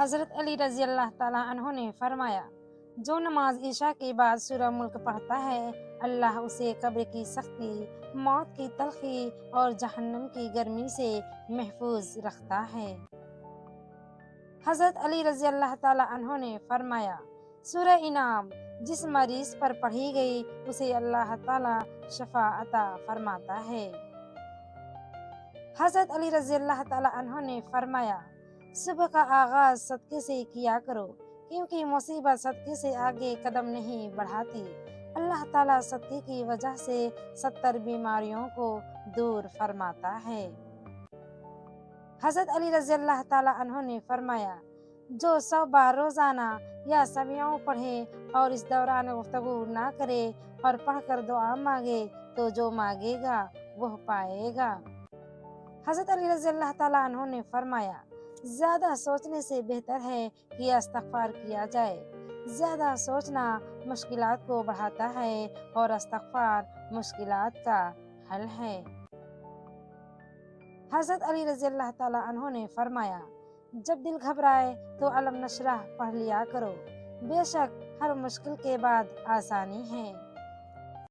حضرت علی رضی اللہ تعالیٰ عنہ نے فرمایا، جو نماز عشاء کے بعد سورہ ملک پڑھتا ہے اللہ اسے قبر کی سختی، موت کی تلخی اور جہنم کی گرمی سے محفوظ رکھتا ہے۔ حضرت علی رضی اللہ تعالیٰ عنہ نے فرمایا، سورہ انعام جس مریض پر پڑھی گئی اسے اللہ تعالیٰ شفا عطا فرماتا ہے۔ حضرت علی رضی اللہ تعالیٰ عنہ نے فرمایا، صبح کا آغاز صدقے سے کیا کرو کیونکہ مصیبت صدقے سے آگے قدم نہیں بڑھاتی۔ اللہ تعالیٰ صدقے کی وجہ سے 70 بیماریوں کو دور فرماتا ہے۔ حضرت علی رضی اللہ تعالیٰ عنہ نے فرمایا، جو 100 بار روزانہ یا سبعوں پڑھے اور اس دوران گفتگو نہ کرے اور پڑھ کر دعا مانگے تو جو مانگے گا وہ پائے گا۔ حضرت علی رضی اللہ تعالیٰ عنہ نے فرمایا، زیادہ سوچنے سے بہتر ہے کہ استغفار کیا جائے۔ زیادہ سوچنا مشکلات کو بڑھاتا ہے اور استغفار مشکلات کا حل ہے۔ حضرت علی رضی اللہ تعالیٰ عنہ نے فرمایا، جب دل گھبرائے تو علم نشرح پڑھ لیا کرو، بے شک ہر مشکل کے بعد آسانی ہے۔